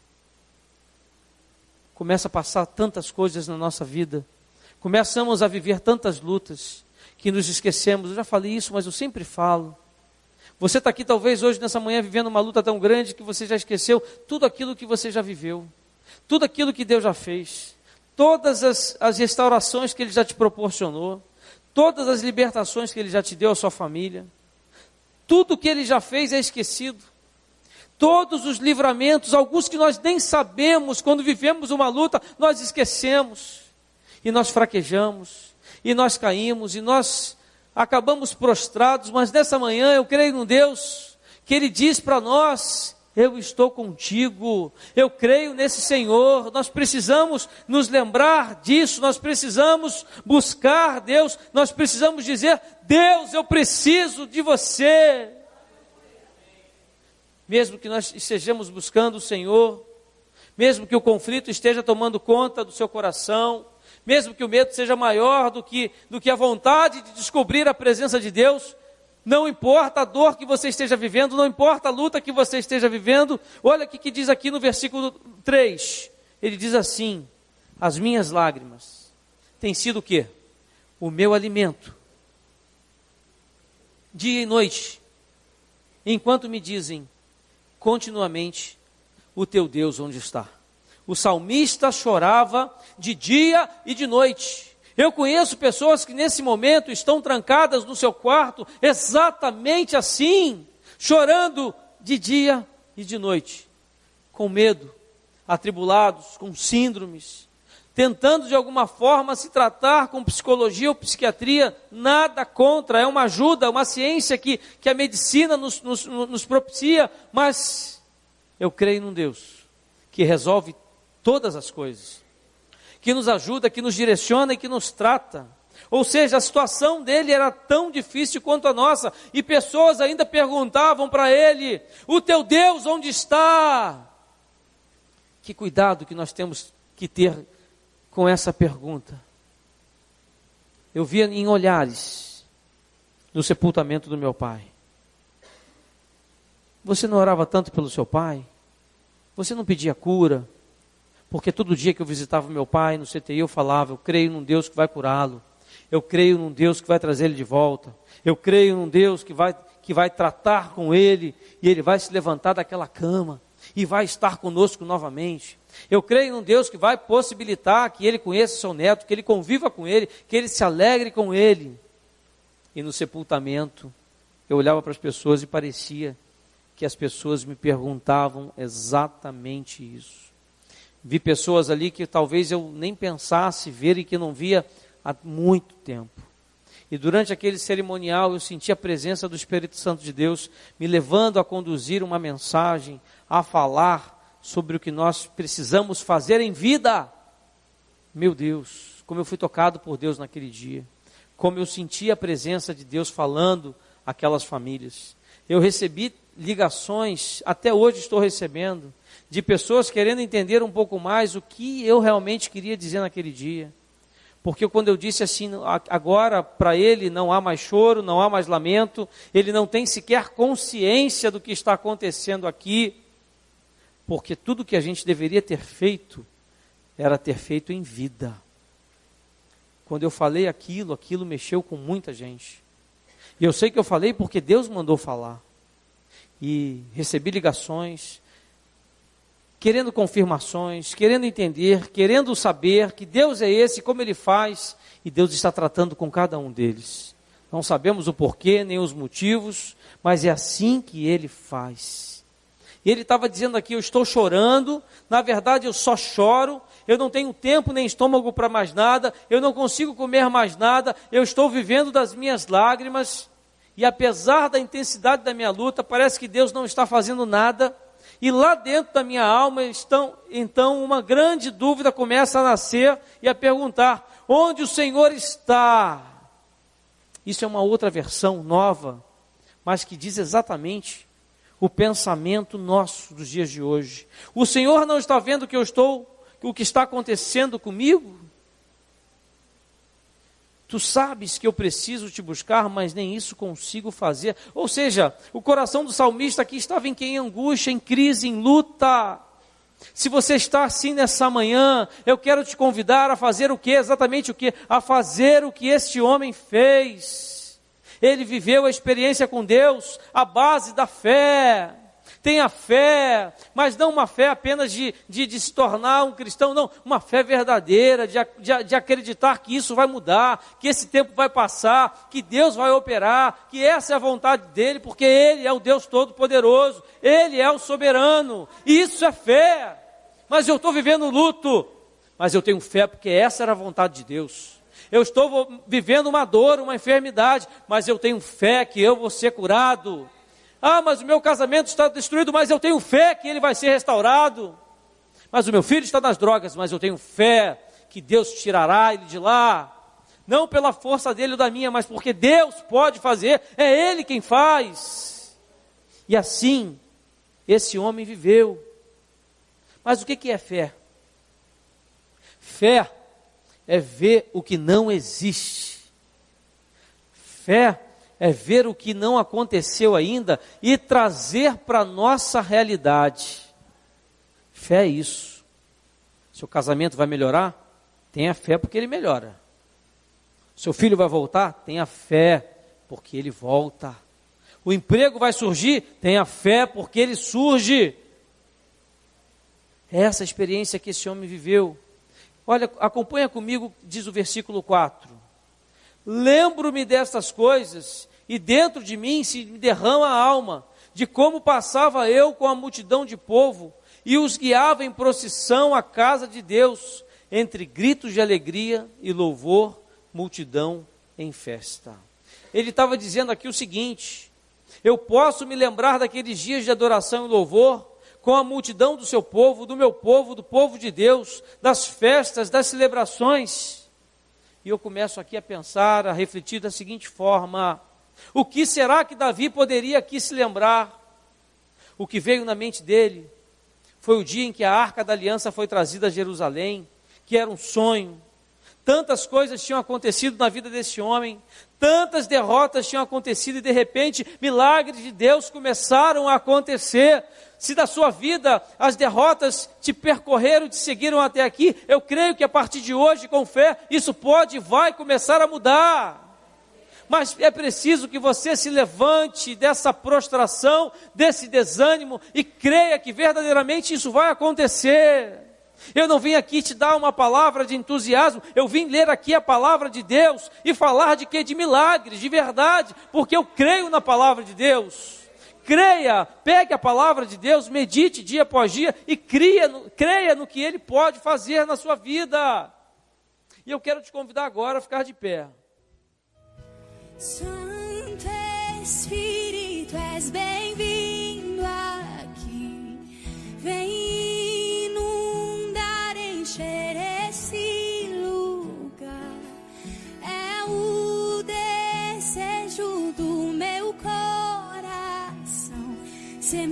Começa a passar tantas coisas na nossa vida, começamos a viver tantas lutas, que nos esquecemos. Eu já falei isso, mas eu sempre falo. Você está aqui talvez hoje nessa manhã vivendo uma luta tão grande que você já esqueceu tudo aquilo que você já viveu, tudo aquilo que Deus já fez, todas as restaurações que Ele já te proporcionou, todas as libertações que Ele já te deu à sua família. Tudo que Ele já fez é esquecido. Todos os livramentos, alguns que nós nem sabemos, quando vivemos uma luta, nós esquecemos. E nós fraquejamos, e nós caímos, e nós acabamos prostrados. Mas nessa manhã eu creio num Deus que Ele diz para nós: eu estou contigo, eu creio nesse Senhor. Nós precisamos nos lembrar disso, nós precisamos buscar Deus, nós precisamos dizer: Deus, eu preciso de você. Mesmo que nós estejamos buscando o Senhor, mesmo que o conflito esteja tomando conta do seu coração, mesmo que o medo seja maior do que a vontade de descobrir a presença de Deus, não importa a dor que você esteja vivendo, não importa a luta que você esteja vivendo, olha o que diz aqui no versículo 3, ele diz assim: as minhas lágrimas têm sido o quê? O meu alimento, dia e noite, enquanto me dizem continuamente: o teu Deus onde está? O salmista chorava de dia e de noite. Eu conheço pessoas que nesse momento estão trancadas no seu quarto, exatamente assim, chorando de dia e de noite, com medo, atribulados, com síndromes, tentando de alguma forma se tratar com psicologia ou psiquiatria. Nada contra, é uma ajuda, uma ciência que a medicina nos propicia, mas eu creio num Deus que resolve todas as coisas, que nos ajuda, que nos direciona e que nos trata. Ou seja, a situação dele era tão difícil quanto a nossa, e pessoas ainda perguntavam para ele: o teu Deus onde está? Que cuidado que nós temos que ter com essa pergunta. Eu via em olhares no sepultamento do meu pai: você não orava tanto pelo seu pai? Você não pedia cura? Porque todo dia que eu visitava meu pai no CTI, eu falava: eu creio num Deus que vai curá-lo, eu creio num Deus que vai trazer ele de volta, eu creio num Deus que vai tratar com ele, e ele vai se levantar daquela cama e vai estar conosco novamente. Eu creio num Deus que vai possibilitar que ele conheça seu neto, que ele conviva com ele, que ele se alegre com ele. E no sepultamento, eu olhava para as pessoas e parecia que as pessoas me perguntavam exatamente isso. Vi pessoas ali que talvez eu nem pensasse ver e que não via há muito tempo. E durante aquele cerimonial eu senti a presença do Espírito Santo de Deus me levando a conduzir uma mensagem, a falar sobre o que nós precisamos fazer em vida. Meu Deus, como eu fui tocado por Deus naquele dia, como eu senti a presença de Deus falando àquelas famílias. Eu recebi ligações, até hoje estou recebendo, de pessoas querendo entender um pouco mais o que eu realmente queria dizer naquele dia. Porque quando eu disse assim: agora para ele não há mais choro, não há mais lamento, ele não tem sequer consciência do que está acontecendo aqui, porque tudo que a gente deveria ter feito, era ter feito em vida. Quando eu falei aquilo mexeu com muita gente. E eu sei que eu falei porque Deus mandou falar. E recebi ligações, querendo confirmações, querendo entender, querendo saber que Deus é esse, como Ele faz, e Deus está tratando com cada um deles. Não sabemos o porquê, nem os motivos, mas é assim que Ele faz. E Ele estava dizendo aqui: eu estou chorando, na verdade eu só choro, eu não tenho tempo nem estômago para mais nada, eu não consigo comer mais nada, eu estou vivendo das minhas lágrimas, e apesar da intensidade da minha luta, parece que Deus não está fazendo nada. E lá dentro da minha alma, então uma grande dúvida começa a nascer e a perguntar: onde o Senhor está? Isso é uma outra versão nova, mas que diz exatamente o pensamento nosso dos dias de hoje. O Senhor não está vendo o que está acontecendo comigo? Tu sabes que eu preciso te buscar, mas nem isso consigo fazer. Ou seja, o coração do salmista aqui estava em angústia, em crise, em luta. Se você está assim nessa manhã, eu quero te convidar a fazer o quê? Exatamente o quê? A fazer o que este homem fez. Ele viveu a experiência com Deus, a base da fé. Tenha fé, mas não uma fé apenas de se tornar um cristão, não. Uma fé verdadeira, de acreditar que isso vai mudar, que esse tempo vai passar, que Deus vai operar, que essa é a vontade dEle, porque Ele é o Deus Todo-Poderoso, Ele é o soberano. Isso é fé. Mas eu estou vivendo luto, mas eu tenho fé porque essa era a vontade de Deus. Eu estou vivendo uma dor, uma enfermidade, mas eu tenho fé que eu vou ser curado. Ah, mas o meu casamento está destruído, mas eu tenho fé que ele vai ser restaurado. Mas o meu filho está nas drogas, mas eu tenho fé que Deus tirará ele de lá. Não pela força dele ou da minha, mas porque Deus pode fazer, é Ele quem faz. E assim, esse homem viveu. Mas o que é fé? Fé é ver o que não existe. Fé é ver o que não aconteceu ainda e trazer para a nossa realidade. Fé é isso. Seu casamento vai melhorar? Tenha fé porque ele melhora. Seu filho vai voltar? Tenha fé porque ele volta. O emprego vai surgir? Tenha fé porque ele surge. É essa a experiência que esse homem viveu. Olha, acompanha comigo, diz o versículo 4. Lembro-me destas coisas, e dentro de mim se me derrama a alma, de como passava eu com a multidão de povo, e os guiava em procissão à casa de Deus, entre gritos de alegria e louvor, multidão em festa. Ele estava dizendo aqui o seguinte: eu posso me lembrar daqueles dias de adoração e louvor, com a multidão do seu povo, do meu povo, do povo de Deus, das festas, das celebrações. E eu começo aqui a pensar, a refletir da seguinte forma: o que será que Davi poderia aqui se lembrar? O que veio na mente dele foi o dia em que a Arca da Aliança foi trazida a Jerusalém, que era um sonho. Tantas coisas tinham acontecido na vida desse homem, tantas derrotas tinham acontecido e de repente milagres de Deus começaram a acontecer. Se da sua vida as derrotas te percorreram, te seguiram até aqui, eu creio que a partir de hoje, com fé, isso pode e vai começar a mudar. Mas é preciso que você se levante dessa prostração, desse desânimo e creia que verdadeiramente isso vai acontecer. Eu não vim aqui te dar uma palavra de entusiasmo, eu vim ler aqui a palavra de Deus e falar de quê? De milagres, de verdade, porque eu creio na palavra de Deus. Creia, pegue a palavra de Deus, medite dia após dia e creia no que Ele pode fazer na sua vida. E eu quero te convidar agora a ficar de pé. Santo Espírito, és bem-vindo aqui. Vem inundar, encher esse lugar. É o desejo do meu coração. Ser